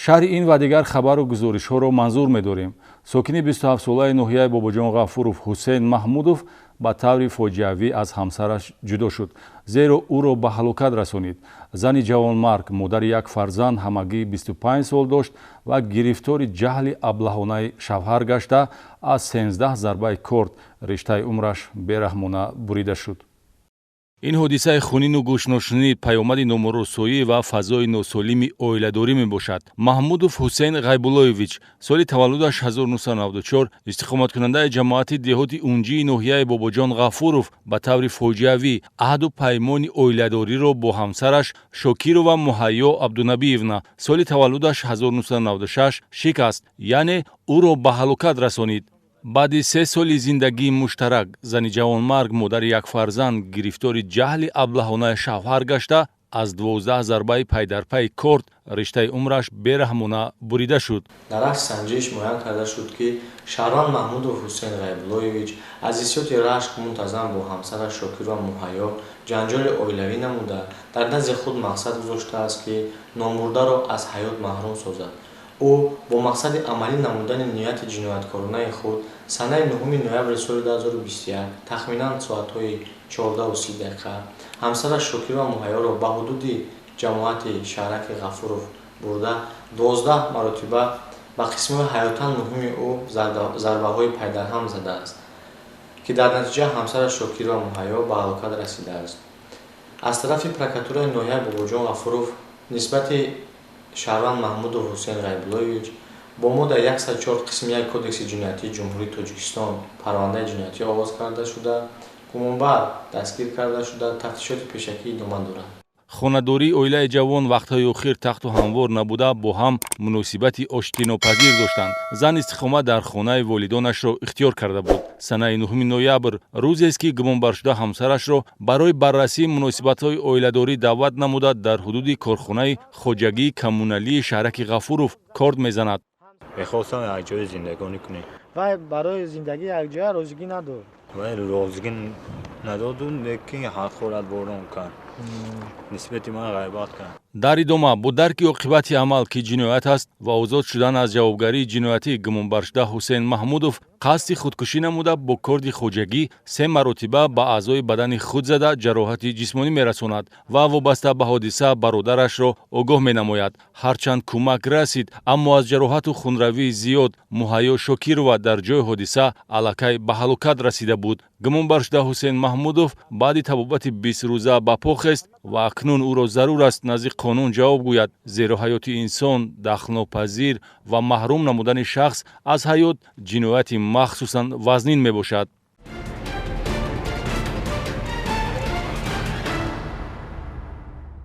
шарҳи ин ва дигар хабару гузоришҳоро манзур медорем. сокини 27-солаи ноҳияи Бобоҷон Ғафуров Ҳусейн Маҳмудов ба таври фоҷиавӣ аз ҳамсараш ҷудо шуд, зеро ӯро ба ҳалокат расонид. зани ҷавонмарг модари як фарзанд ҳамагӣ 25 сол дошт ва гирифтори ҷаҳли аблаҳонаи шавҳар гашта аз 13 зарбаи корд риштаи умраш бераҳмона бурида шуд. ин ҳодисаи хунину гӯшношинӣ паёмади номоросоӣ ва фазои носолими оиладорӣ мебошад. Маҳмудов Ҳусейн Ғайбуллоевич соли таваллудаш 1994 истиқоматкунандаи ҷамоати деҳоти унҷии ноҳияи Бобоҷон Ғафуров ба таври фоҷиавӣ аҳду паймони оиладориро бо ҳамсараш Шокирова Муҳайё Абдунабиевна соли таваллудаш 1996 шикаст, яъне ӯро ба ҳалокат расонид. баъди 3 соли зиндагии муштарак, зани ҷавонмарг модари як фарзанд гирифтори ҷаҳли аблаҳонаи шавҳар гашта аз 12 зарбаи пайдарпайи корд риштаи умраш бераҳмона бурида шуд. дар акс санҷиш муайян карда шуд, ки шаҳрванд Маҳмудов Ҳусейн Ғайбуллоевич аз ҳиссиёти рашк мунтазам бо ҳамсараш Шокирова Муҳайё ҷанҷоли оилавӣ намуда, дар назди худ мақсад гузоштааст, ки номурдаро аз ҳаёт маҳрум созад. ӯ бо мақсади амалӣ намудани нияти ҷинояткоронаи худ санаи 9 ноябри соли 2021 тахминан соатҳои 14:30 ҳамсараш Шокирова Муҳайёро ба ҳудуди ҷамоати шаҳраки Ғафуров бурда 12 маротиба ба қисмҳои ҳаётан муҳими ӯ зарбаҳои пайдарҳам задааст, ки дар натиҷа ҳамсараш Шокирова Муҳайё ба ҳалокат расидааст. аз тарафи прокуратураи ноҳияи Бобоҷон Ғафуров нисбати шаҳрванд Маҳмудов Ҳусейн Ғайбуллоевич бо моддаи 104 қисми 1 кодекси ҷиноятии ҷумҳурии Тоҷикистон парвандаи ҷиноятӣ оғоз карда шуда, гумонбар дастгир карда шуда, тафтишоти пешакӣ идома дорад. хонадории оилаи ҷавон вақтҳои охир тахту ҳамвор набуда бо ҳам муносибати оштинопазир доштанд. зан истиқомат дар хонаи волидонашро ихтиёр карда буд. санаи 9 ноябр рӯзест, ки гумонбаршуда ҳамсарашро барои баррасии муносибатҳои оиладорӣ даъват намуда дар ҳудуди корхонаи хоҷагии коммуналии шаҳраки Ғафуров корд мезанад. мехостам якҷоя зиндагонӣ кунем. вай барои зиндагии якҷоя розигӣ надод. вай розигӣ надоду, лекин ҳақорат борон кард. нисбати ман ғайбат кард. дар идома бо дарки оқибати амал ки ҷиноят аст ва озод шудан аз ҷавобгарии ҷиноятӣ гумонбаршуда Ҳусейн Маҳмудов қасди худкушӣ намуда бо корди хоҷагӣ 3 маротиба ба аъзои бадани худ зада ҷароҳати ҷисмонӣ мерасонад ва вобаста ба ҳодиса бародарашро огоҳ менамояд. ҳарчанд кӯмак расид, аммо аз ҷароҳату хунравии зиёд Муҳайё Шокирова дар ҷои ҳодиса аллакай ба ҳалокат расида буд. гумонбаршуда Ҳусейн Маҳмудов баъди табобати 20 рӯза ба похест ва акнун ӯро зарур аст назди қонун ҷавоб гӯяд, зеро ҳаёти инсон дахнопазир ва маҳрум намудани шахс аз ҳаёт ҷинояти махсусан вазнин мебошад.